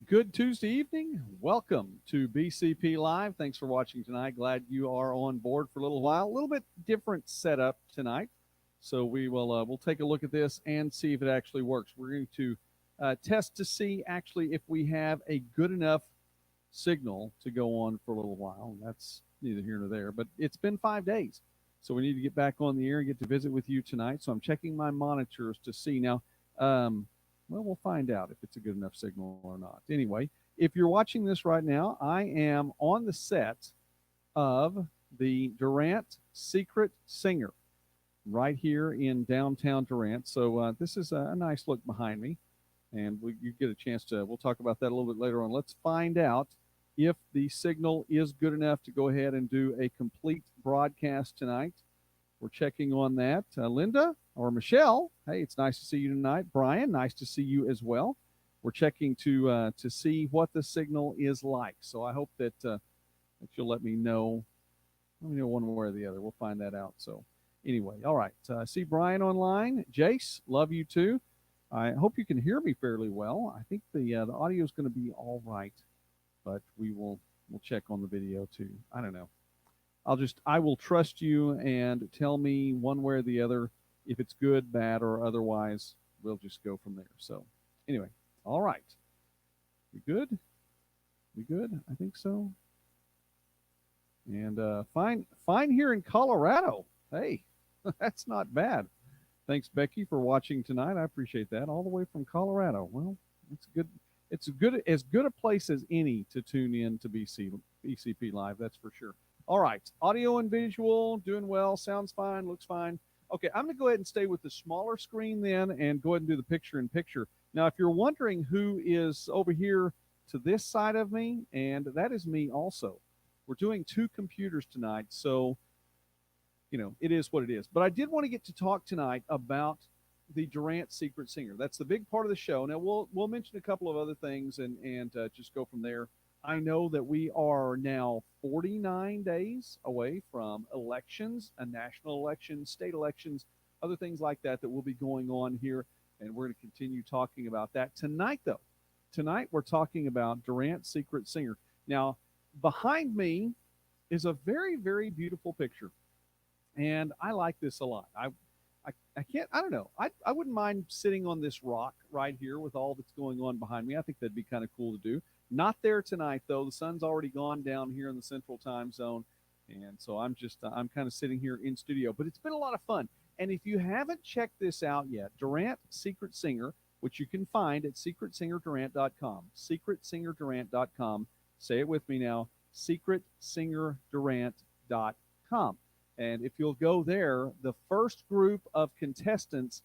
Good Tuesday evening. Welcome to BCP Live. Thanks for watching tonight. Glad you are on board for a little while. A little bit different setup tonight, so we'll take a look at this and see if it actually works. We're going to test to see actually if we have a good enough signal to go on for a little while. That's neither here nor there, but it's been 5 days, so we need to get back on the air and get to visit with you tonight. So I'm checking my monitors to see now. Um, well, we'll find out if it's a good enough signal or not. Anyway, if you're watching this right now, I am on the set of the Durant Secret Singer right here in downtown Durant. So this is a nice look behind me, and you get a chance to. We'll talk about that a little bit later on. Let's find out if the signal is good enough to go ahead and do a complete broadcast tonight. We're checking on that. Linda or Michelle, hey, it's nice to see you tonight. Brian, nice to see you as well. We're checking to see what the signal is like. So I hope that you'll let me know. Let me know one way or the other. We'll find that out. So anyway, all right. I see Brian online. Jace, love you too. I hope you can hear me fairly well. I think the audio is going to be all right, but we'll check on the video too. I don't know. I will trust you and tell me one way or the other if it's good, bad, or otherwise. We'll just go from there. So anyway, all right. We good? We good? I think so. And fine here in Colorado. Hey, that's not bad. Thanks, Becky, for watching tonight. I appreciate that. All the way from Colorado. Well, it's good. It's as good a place as any to tune in to BCP Live. That's for sure. All right, audio and visual, doing well, sounds fine, looks fine. Okay, I'm going to go ahead and stay with the smaller screen then and go ahead and do the picture-in-picture. Now, if you're wondering who is over here to this side of me, and that is me also. We're doing two computers tonight, so, it is what it is. But I did want to get to talk tonight about the Durant Secret Singer. That's the big part of the show. Now, we'll mention a couple of other things and just go from there. I know that we are now 49 days away from elections, a national election, state elections, other things like that will be going on here, and we're going to continue talking about that. Tonight, though, we're talking about Durant Secret Singer. Now, behind me is a very, very beautiful picture, and I like this a lot. I can't, I don't know. I wouldn't mind sitting on this rock right here with all that's going on behind me. I think that'd be kind of cool to do. Not there tonight, though. The sun's already gone down here in the central time zone. And so I'm kind of sitting here in studio. But it's been a lot of fun. And if you haven't checked this out yet, Durant Secret Singer, which you can find at secretsingerdurant.com, secretsingerdurant.com. Say it with me now, secretsingerdurant.com. And if you'll go there, the first group of contestants,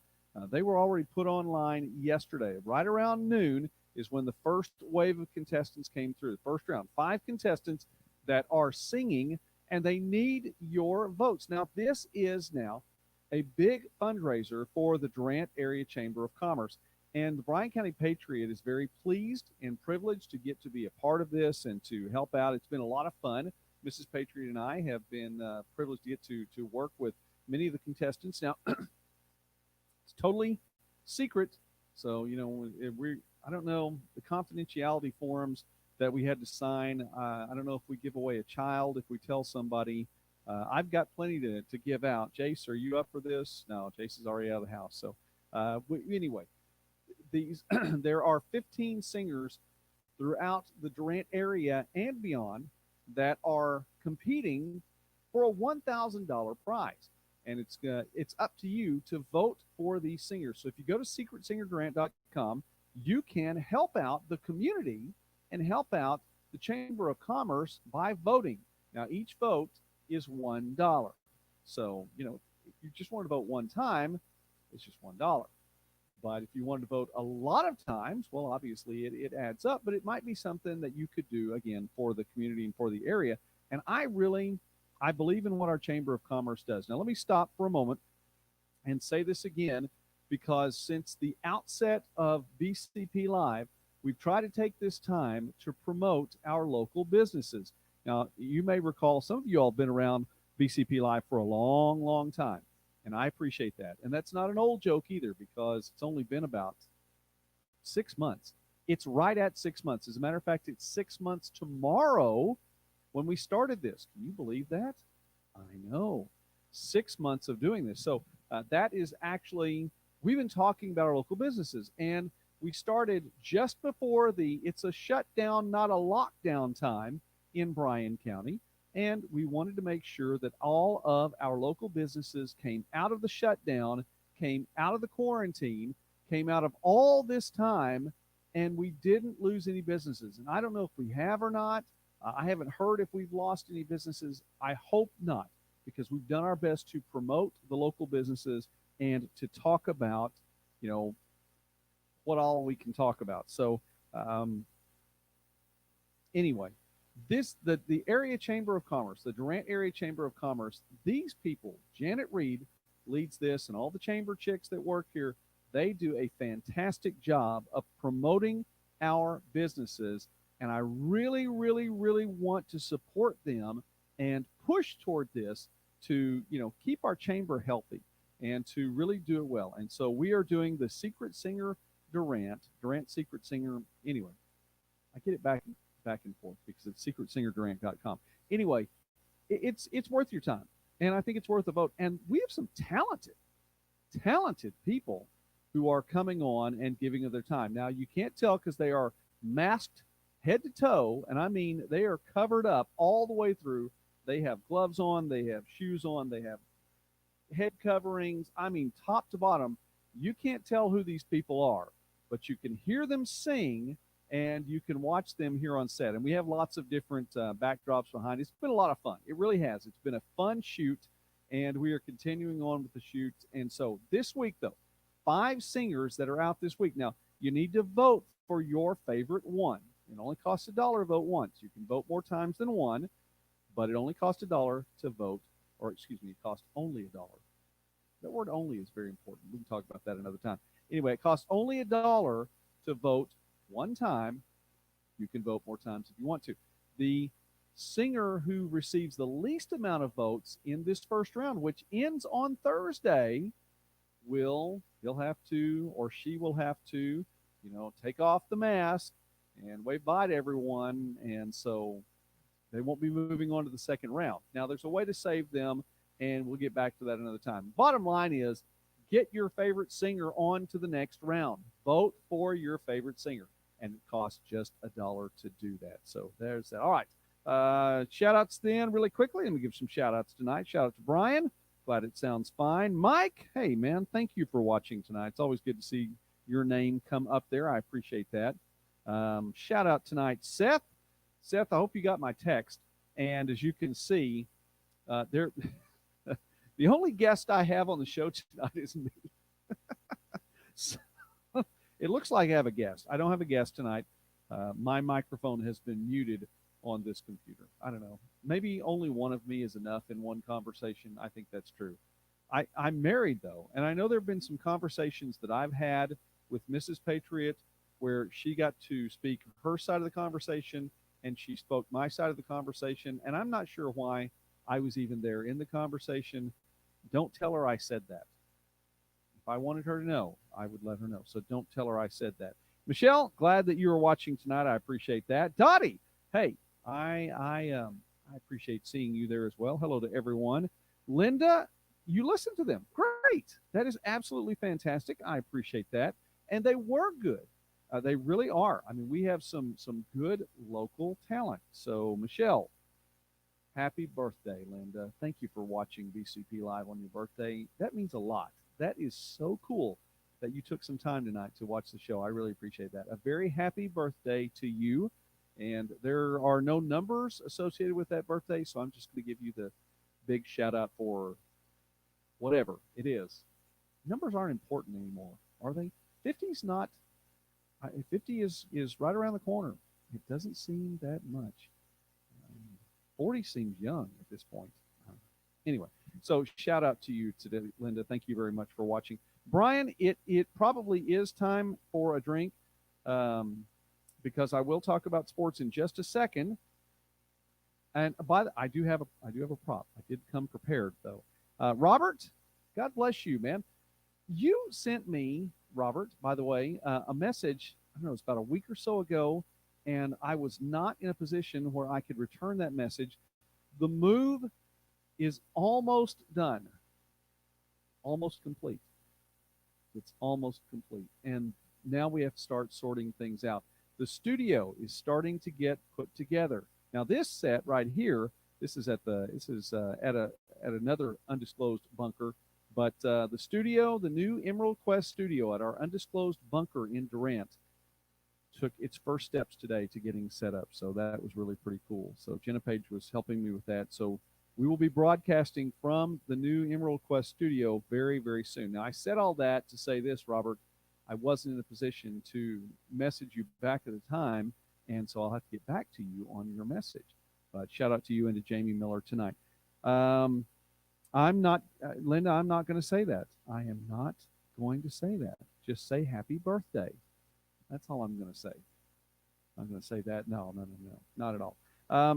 they were already put online yesterday. Right around noon is when the first wave of contestants came through. The first round, 5 contestants that are singing, and they need your votes. Now, this is now a big fundraiser for the Durant Area Chamber of Commerce. And the Bryan County Patriot is very pleased and privileged to get to be a part of this and to help out. It's been a lot of fun. Mrs. Patriot and I have been privileged to get to work with many of the contestants. Now, it's totally secret. So, I don't know the confidentiality forms that we had to sign. I don't know if we give away a child, if we tell somebody. I've got plenty to give out. Jace, are you up for this? No, Jace is already out of the house. So anyway, there are 15 singers throughout the Durant area and beyond that are competing for a $1,000 prize. And it's up to you to vote for these singers. So if you go to secretsingerdurant.com, you can help out the community and help out the Chamber of Commerce by voting. Now, each vote is $1. So, if you just want to vote one time, it's just $1. But if you wanted to vote a lot of times, well, obviously it adds up, but it might be something that you could do, again, for the community and for the area. And I believe in what our Chamber of Commerce does. Now, let me stop for a moment and say this again, because since the outset of BCP Live, we've tried to take this time to promote our local businesses. Now, you may recall, some of you all have been around BCP Live for a long, long time. And I appreciate that. And that's not an old joke either, because it's only been about 6 months. It's right at 6 months. As a matter of fact, it's 6 months tomorrow when we started this. Can you believe that? I know. 6 months of doing this. So that is actually, we've been talking about our local businesses, and we started just before it's a shutdown, not a lockdown time in Bryan County. And we wanted to make sure that all of our local businesses came out of the shutdown, came out of the quarantine, came out of all this time, and we didn't lose any businesses. And I don't know if we have or not. I haven't heard if we've lost any businesses. I hope not, because we've done our best to promote the local businesses and to talk about, what all we can talk about. So anyway, the area chamber of commerce, the Durant area chamber of commerce, these people, Janet Reed leads this, and all the chamber chicks that work here, they do a fantastic job of promoting our businesses. And I really, really, really want to support them and push toward this to, keep our chamber healthy and to really do it well. And so we are doing the Secret Singer Durant Secret Singer. Anyway, I get it back and forth because it's secretsingerdurant.com. Anyway, it's worth your time, and I think it's worth a vote. And we have some talented people who are coming on and giving of their time. Now, you can't tell because they are masked head to toe, and I mean they are covered up all the way through. They have gloves on, they have shoes on, they have head coverings. I mean, top to bottom. You can't tell who these people are, but you can hear them sing, and you can watch them here on set. And we have lots of different backdrops behind. It's been a lot of fun. It really has. It's been a fun shoot, and we are continuing on with the shoot. And so this week, though, 5 singers that are out this week. Now, you need to vote for your favorite one. It only costs $1 to vote once. You can vote more times than one, but it only costs $1 to vote, or excuse me, it costs only $1. That word only is very important. We can talk about that another time. Anyway, it costs only $1 to vote one time. You can vote more times if you want to. The singer who receives the least amount of votes in this first round, which ends on Thursday, he'll have to, or she will have to, take off the mask and wave bye to everyone. And so they won't be moving on to the second round. Now, there's a way to save them, and we'll get back to that another time. Bottom line is, get your favorite singer on to the next round. Vote for your favorite singer, and it costs just $1 to do that. So there's that. All right. Shout outs then really quickly. Let me give some shout outs tonight. Shout out to Brian. Glad it sounds fine. Mike, hey, man, thank you for watching tonight. It's always good to see your name come up there. I appreciate that. Shout out tonight, Seth. Seth, I hope you got my text. And as you can see, the only guest I have on the show tonight is me. So, it looks like I have a guest. I don't have a guest tonight. My microphone has been muted on this computer. I don't know. Maybe only one of me is enough in one conversation. I think that's true. I'm married, though, and I know there have been some conversations that I've had with Mrs. Patriot where she got to speak her side of the conversation and she spoke my side of the conversation, and I'm not sure why I was even there in the conversation. Don't tell her I said that. If I wanted her to know, I would let her know. So don't tell her I said that. Michelle, glad that you are watching tonight. I appreciate that. Dottie, hey, I appreciate seeing you there as well. Hello to everyone. Linda, you listen to them. Great. That is absolutely fantastic. I appreciate that. And they were good. They really are. I mean, we have some good local talent. So, Michelle, happy birthday, Linda. Thank you for watching BCP Live on your birthday. That means a lot. That is so cool that you took some time tonight to watch the show. I really appreciate that. A very happy birthday to you. And there are no numbers associated with that birthday, so I'm just going to give you the big shout out for whatever it is. Numbers aren't important anymore, are they? 50's not. 50 is right around the corner. It doesn't seem that much. 40 seems young at this point. Anyway, so shout out to you today, Linda. Thank you very much for watching. Brian, it probably is time for a drink, because I will talk about sports in just a second. And I do have a prop. I did come prepared though. Robert, God bless you, man. You sent me, Robert, by the way, a message. don't know, it's about a week or so ago, and I was not in a position where I could return that message. The move is almost done, almost complete. It's almost complete. And now we have to start sorting things out. The studio is starting to get put together. Now this set right here, this is at another undisclosed bunker, but the studio, the new Emerald Quest studio at our undisclosed bunker in Durant, took its first steps today to getting set up. So that was really pretty cool. So Jenna Page was helping me with that. So we will be broadcasting from the new Emerald Quest studio very, very soon. Now, I said all that to say this, Robert. I wasn't in a position to message you back at the time, and so I'll have to get back to you on your message. But shout out to you and to Jamie Miller tonight. I'm not, Linda, I'm not going to say that. I am not going to say that. Just say happy birthday. That's all I'm going to say. I'm going to say that. No, not at all.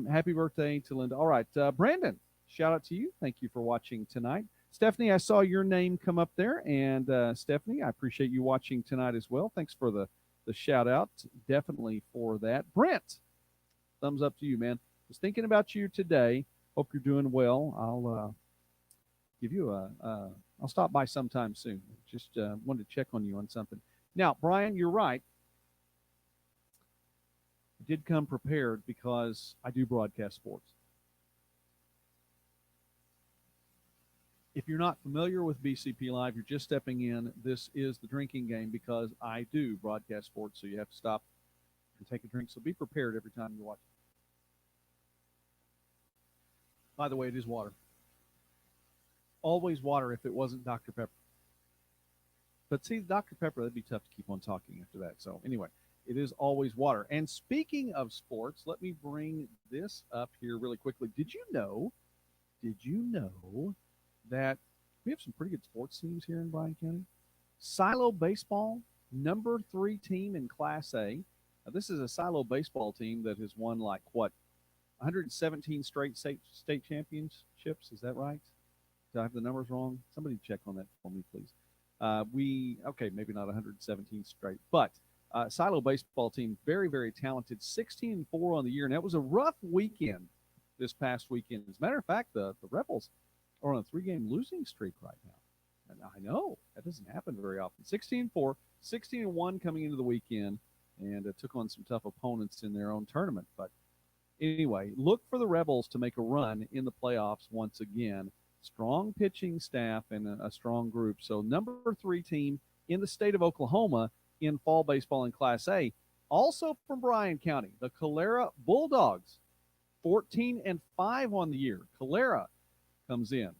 Happy birthday to Linda. All right, Brandon, shout out to you. Thank you for watching tonight. Stephanie, I saw your name come up there, and Stephanie, I appreciate you watching tonight as well. Thanks for the shout out, definitely for that. Brent, thumbs up to you, man. Was thinking about you today. Hope you're doing well. I'll give you I'll stop by sometime soon. Just wanted to check on you on something. Now, Brian, you're right. I did come prepared because I do broadcast sports. If you're not familiar with BCP Live, you're just stepping in. This is the drinking game because I do broadcast sports, so you have to stop and take a drink. So be prepared every time you watch. By the way, it is water. Always water if it wasn't Dr. Pepper. But see, Dr. Pepper, that'd be tough to keep on talking after that. So anyway, it is always water. And speaking of sports, let me bring this up here really quickly. Did you know that we have some pretty good sports teams here in Bryan County? Silo Baseball, number 3 team in Class A. Now, this is a Silo Baseball team that has won 117 straight state championships. Is that right? Do I have the numbers wrong? Somebody check on that for me, please. Maybe not 117 straight, but Silo Baseball team, very, very talented, 16-4 on the year. And that was a rough weekend this past weekend. As a matter of fact, the Rebels are on a 3-game losing streak right now. And I know that doesn't happen very often. 16-4, 16-1 coming into the weekend, and took on some tough opponents in their own tournament. But anyway, look for the Rebels to make a run in the playoffs once again. Strong pitching staff and a strong group. So number 3 team in the state of Oklahoma in fall baseball in Class A. Also from Bryan County, the Calera Bulldogs, 14-5 on the year. Calera comes in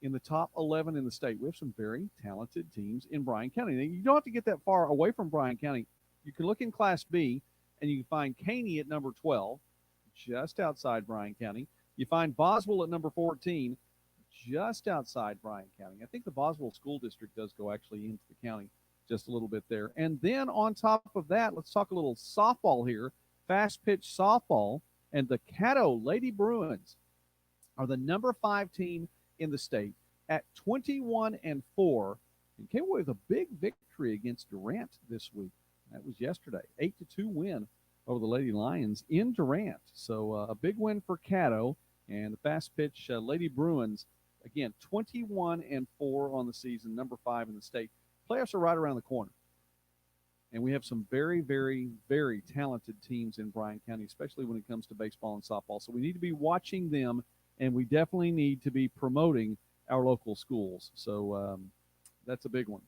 the top 11 in the state. We have some very talented teams in Bryan County. Now, you don't have to get that far away from Bryan County. You can look in Class B, and you can find Caney at number 12, just outside Bryan County. You find Boswell at number 14, just outside Bryan County. I think the Boswell School District does go actually into the county just a little bit there. And then on top of that, let's talk a little softball here. Fast pitch softball, and the Caddo Lady Bruins are the number 5 team in the state at 21-4, and came away with a big victory against Durant this week. That was yesterday, 8-2 win over the Lady Lions in Durant. So a big win for Caddo, and the fast pitch Lady Bruins, again, 21-4 on the season, number 5 in the state. Playoffs are right around the corner. And we have some very, very, very talented teams in Bryan County, especially when it comes to baseball and softball. So we need to be watching them, and we definitely need to be promoting our local schools. So that's a big one.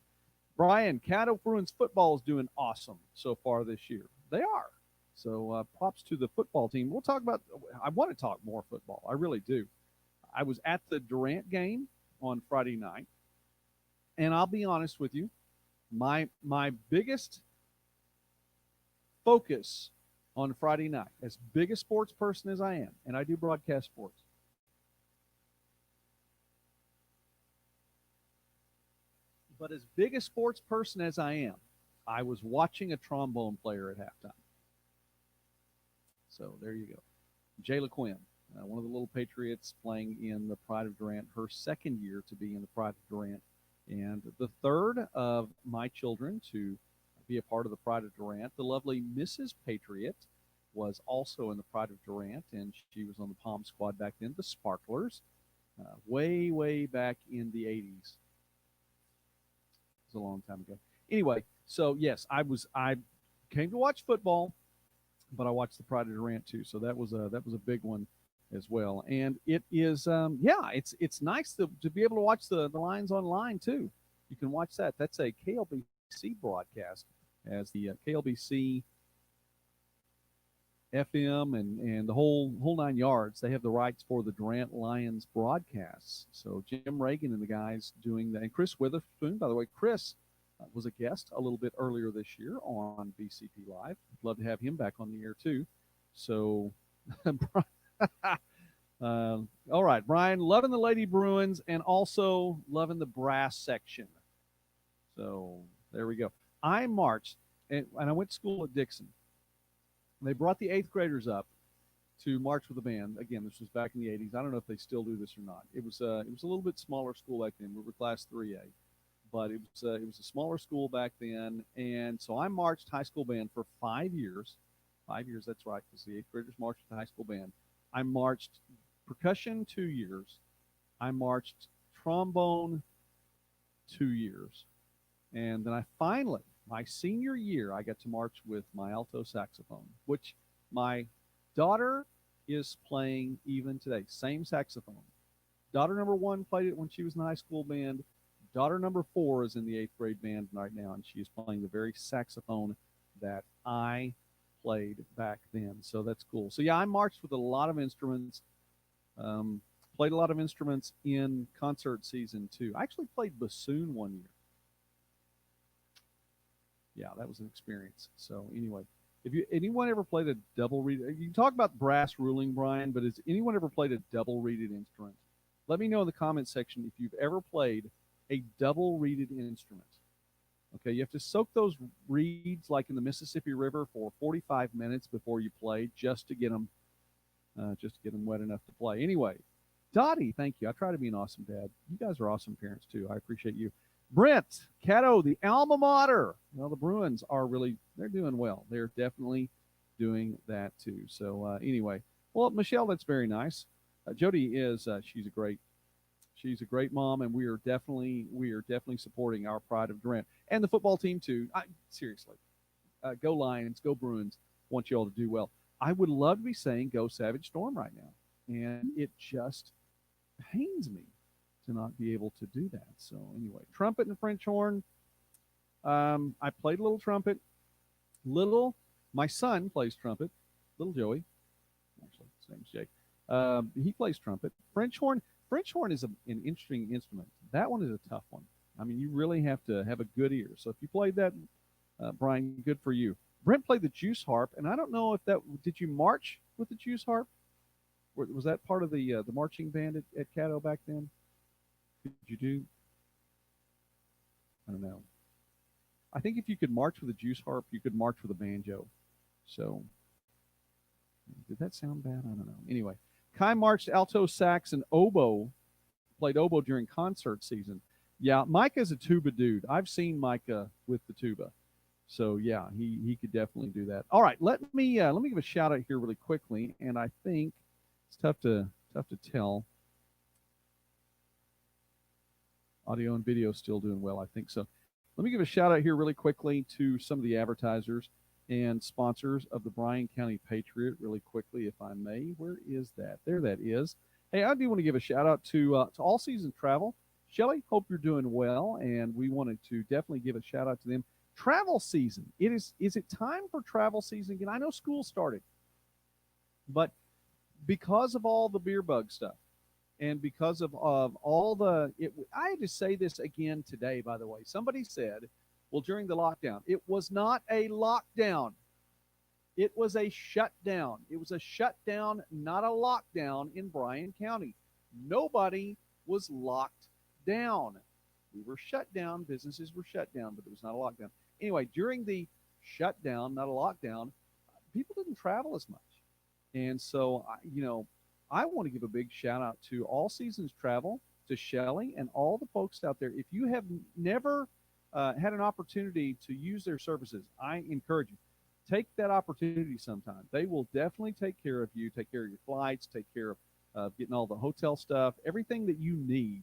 Brian, Caddo Bruins football is doing awesome so far this year. They are. So props to the football team. We'll talk about – I want to talk more football. I really do. I was at the Durant game on Friday night, and I'll be honest with you, my biggest focus on Friday night, as big a sports person as I am, and I do broadcast sports, but as big a sports person as I am, I was watching a trombone player at halftime. So there you go. Jayla Quinn, one of the little Patriots playing in the Pride of Durant, her second year to be in the Pride of Durant, and the third of my children to be a part of the Pride of Durant. The lovely Mrs. Patriot was also in the Pride of Durant, and she was on the Palm Squad back then, the Sparklers, way, way back in the 80s. It was a long time ago. Anyway, so yes, I came to watch football, but I watched the Pride of Durant too. So that was a big one as well. And it is yeah, it's nice to be able to watch the Lions online too. You can watch that. That's a KLBC broadcast, as the KLBC FM and the whole 9 yards. They have the rights for the Durant Lions broadcasts. So Jim Reagan and the guys doing that, and Chris Witherspoon. By the way, Chris was a guest a little bit earlier this year on BCP Live. Love to have him back on the air too. So, all right, Brian, loving the Lady Bruins and also loving the brass section. So there we go. I marched, and I went to school at Dixon. They brought the eighth graders up to march with the band. Again, this was back in the 80s. I don't know if they still do this or not. It was a little bit smaller school back then. We were class 3A, but it was a smaller school back then. And so I marched high school band for 5 years. 5 years, that's right, because the eighth graders marched with the high school band. I marched percussion 2 years. I marched trombone 2 years. And then I finally, my senior year, I got to march with my alto saxophone, which my daughter is playing even today. Same saxophone. Daughter number 1 played it when she was in the high school band. Daughter number 4 is in the 8th grade band right now, and she is playing the very saxophone that I played back then. So that's cool. So yeah, I marched with a lot of instruments. Played a lot of instruments in concert season too. I actually played bassoon one year. Yeah, that was an experience. So anyway, if anyone ever played a double reed, you can talk about brass ruling, Brian, but has anyone ever played a double reeded instrument? Let me know in the comment section if you've ever played a double reeded instrument. Okay, you have to soak those reeds like in the Mississippi River for 45 minutes before you play, just to get them wet enough to play. Anyway, Dottie, thank you. I try to be an awesome dad. You guys are awesome parents too. I appreciate you. Brent, Caddo, the alma mater. Well, the Bruins they're doing well. They're definitely doing that too. So anyway, well, Michelle, that's very nice. Jody she's a great mom, and we are definitely supporting our Pride of Durant and the football team too. Seriously, go Lions, go Bruins. Want you all to do well. I would love to be saying go Savage Storm right now, and it just pains me to not be able to do that. So anyway, trumpet and French horn. I played a little trumpet. My son plays trumpet. Little Joey, actually, his name's Jake. He plays trumpet. French horn. French horn is an interesting instrument. That one is a tough one. I mean, you really have to have a good ear. So if you played that, Brian, good for you. Brent played the juice harp, and I don't know if did you march with the juice harp? Was that part of the marching band at Caddo back then? Did you do? I don't know. I think if you could march with a juice harp, you could march with a banjo. So, did that sound bad? I don't know. Anyway, Kai marched alto sax and oboe, played oboe during concert season. Yeah, Micah's a tuba dude. I've seen Micah with the tuba. So yeah, he could definitely do that. All right, let me give a shout out here really quickly, and I think it's tough to tell. Audio and video still doing well, I think so. Let me give a shout out here really quickly to some of the advertisers and sponsors of the Bryan County Patriot really quickly, if I may. Where is that? There that is. Hey, I do want to give a shout out to All Season Travel. Shelly, hope you're doing well, and we wanted to definitely give a shout out to them. Travel season. Is it time for travel season again? I know school started, but because of all the beer bug stuff, and because of all I had to say this again today, by the way. Somebody said, well, during the lockdown, it was not a lockdown. It was a shutdown. It was a shutdown, not a lockdown in Bryan County. Nobody was locked down. We were shut down. Businesses were shut down, but it was not a lockdown. Anyway, during the shutdown, not a lockdown, people didn't travel as much. And so, I want to give a big shout out to All Seasons Travel, to Shelly, and all the folks out there. If you have never had an opportunity to use their services, I encourage you, take that opportunity sometime. They will definitely take care of you, take care of your flights, take care of getting all the hotel stuff, everything that you need.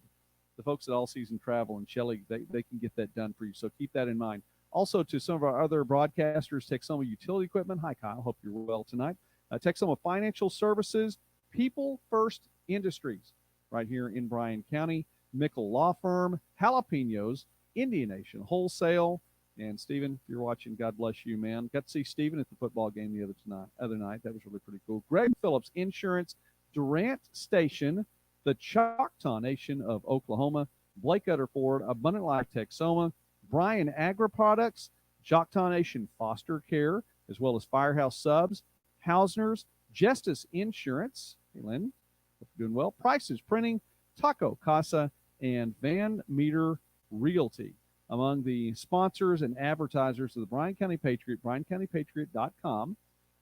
The folks at All Season Travel and Shelley, they can get that done for you. So keep that in mind. Also, to some of our other broadcasters, Texoma Utility Equipment. Hi, Kyle. Hope you're well tonight. Texoma Financial Services, People First Industries, right here in Bryan County. Mickle Law Firm, Jalapenos, Indian Nation Wholesale. And Stephen, if you're watching, God bless you, man. Got to see Stephen at the football game the other night. That was really pretty cool. Greg Phillips Insurance, Durant Station, the Choctaw Nation of Oklahoma, Blake Utter Ford, Abundant Life Texoma, Bryan Agri Products, Choctaw Nation Foster Care, as well as Firehouse Subs, Hausner's, Justice Insurance, hey Lynn, hope you're doing well, Prices Printing, Taco Casa, and Van Meter Realty. Among the sponsors and advertisers of the Bryan County Patriot, bryancountypatriot.com.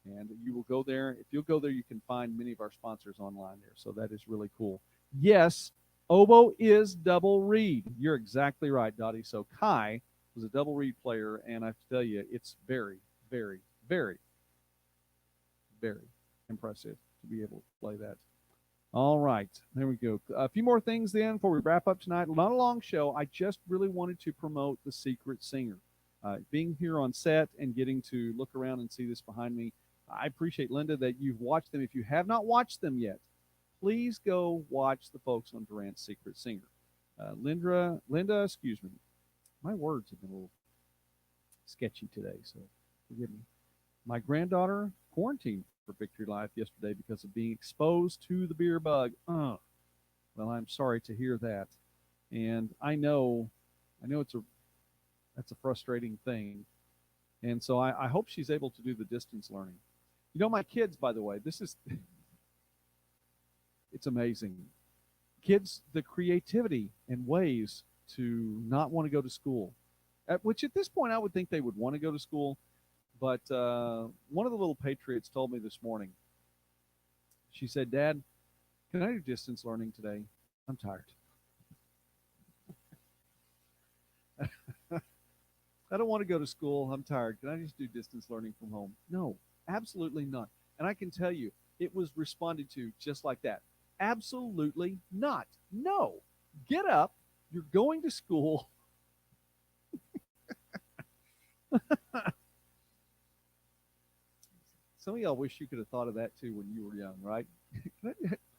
And you will go there. If you'll go there, you can find many of our sponsors online there. So that is really cool. Yes, oboe is double reed. You're exactly right, Dottie. So Kai was a double reed player, and I have to tell you, it's very, very, very, very impressive to be able to play that. All right, there we go. A few more things then before we wrap up tonight. Not a long show. I just really wanted to promote The Secret Singer. Being here on set and getting to look around and see this behind me, I appreciate, Linda, that you've watched them. If you have not watched them yet, please go watch the folks on Durant's Secret Singer. Linda, excuse me. My words have been a little sketchy today, so forgive me. My granddaughter quarantined for Victory Life yesterday because of being exposed to the beer bug. Well, I'm sorry to hear that. And I know that's a frustrating thing. And so I hope she's able to do the distance learning. You know, my kids, by the way, it's amazing. Kids, the creativity and ways to not want to go to school, which at this point I would think they would want to go to school. But one of the little patriots told me this morning, she said, Dad, can I do distance learning today? I'm tired. I don't want to go to school. I'm tired. Can I just do distance learning from home? No, absolutely not. And I can tell you, it was responded to just like that. Absolutely not. No. Get up. You're going to school. Some of y'all wish you could have thought of that too when you were young, right?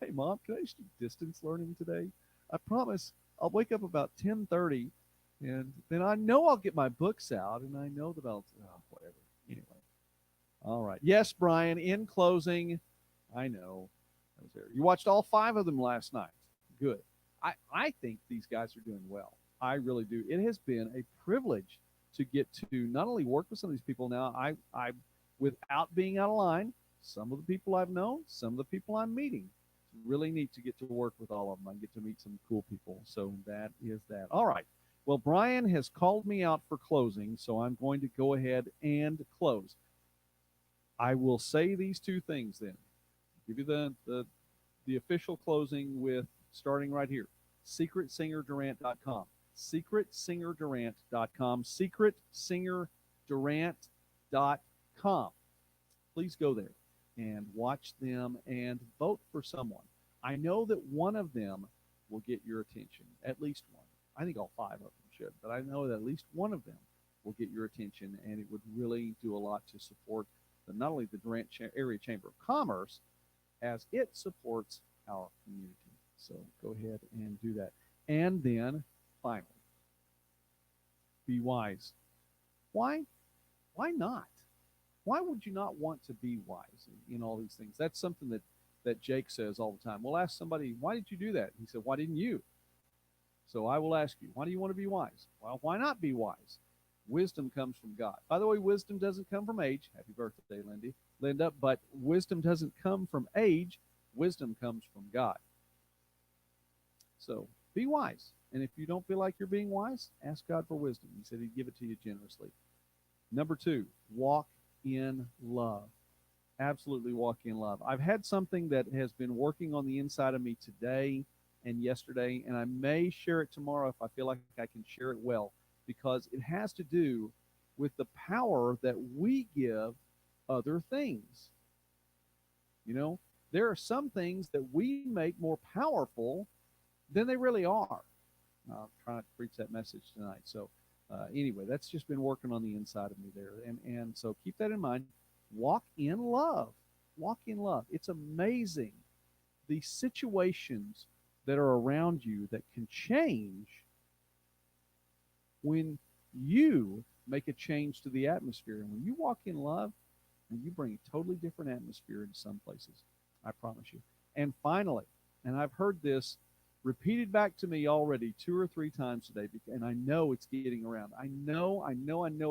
Hey, Mom, can I just do distance learning today? I promise I'll wake up about 10:30, and then I know I'll get my books out, and I know that whatever. Anyway. All right. Yes, Brian, in closing, I know. I was there. You watched all 5 of them last night. Good. I think these guys are doing well. I really do. It has been a privilege to get to not only work with some of these people now, I without being out of line, some of the people I've known, some of the people I'm meeting. It's really neat to get to work with all of them. I get to meet some cool people. So that is that. All right. Well, Brian has called me out for closing, so I'm going to go ahead and close. I will say these 2 things then. Give you the official closing with starting right here. SecretSingerDurant.com. SecretSingerDurant.com. SecretSingerDurant.com. Please go there and watch them and vote for someone. I know that one of them will get your attention, at least one. I think all 5 of them should, but I know that at least one of them will get your attention, and it would really do a lot to support not only the Durant Area Chamber of Commerce, as it supports our community. So go ahead and do that. And then, finally, be wise. Why? Why not? Why would you not want to be wise in all these things? That's something that Jake says all the time. We'll ask somebody, why did you do that? He said, why didn't you? So I will ask you, why do you want to be wise? Well, why not be wise? Wisdom comes from God. By the way, wisdom doesn't come from age. Happy birthday, Linda. But wisdom doesn't come from age. Wisdom comes from God. So be wise. And if you don't feel like you're being wise, ask God for wisdom. He said he'd give it to you generously. Number 2, walk in love. Absolutely walk in love. I've had something that has been working on the inside of me today and yesterday, and I may share it tomorrow if I feel like I can share it well, because it has to do with the power that we give other things. You know, there are some things that we make more powerful than they really are. I'm trying to preach that message tonight. So, anyway, that's just been working on the inside of me there. And so keep that in mind. Walk in love. Walk in love. It's amazing the situations that are around you that can change when you make a change to the atmosphere. And when you walk in love, and you bring a totally different atmosphere into some places. I promise you. And finally, and I've heard this repeated back to me already 2 or 3 times today, and I know it's getting around. I know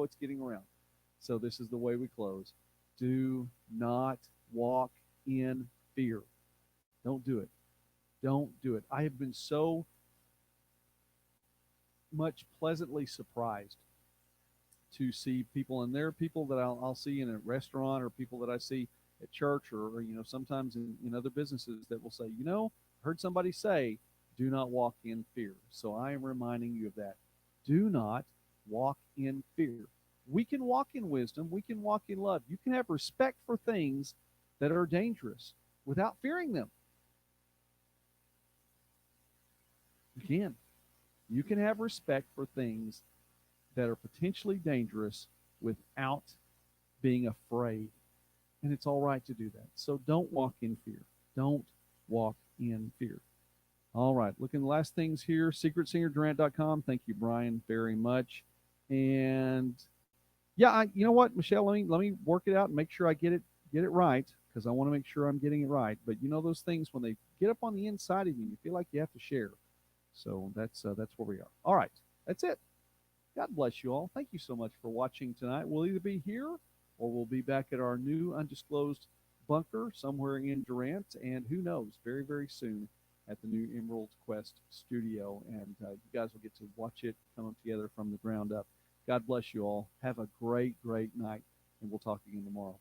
it's getting around. So this is the way we close. Do not walk in fear. Don't do it. Don't do it. I have been so much pleasantly surprised to see people, and there are people that I'll see in a restaurant, or people that I see at church, or sometimes in other businesses, that will say, I heard somebody say, do not walk in fear. So I am reminding you of that. Do not walk in fear. We can walk in wisdom. We can walk in love. You can have respect for things that are dangerous without fearing them. You can. You can have respect for things that are potentially dangerous without being afraid. And it's all right to do that. So don't walk in fear. Don't walk in fear. All right, looking at the last things here, secretsingerDurant.com. Thank you, Bryan, very much. And yeah, you know what, Michelle, let me work it out and make sure I get it right, because I want to make sure I'm getting it right. But those things, when they get up on the inside of you, you feel like you have to share. So that's where we are. All right, that's it. God bless you all. Thank you so much for watching tonight. We'll either be here or we'll be back at our new undisclosed bunker somewhere in Durant, and who knows, very, very soon at the new Emerald Quest studio. And you guys will get to watch it come together from the ground up. God bless you all. Have a great, great night, and we'll talk again tomorrow.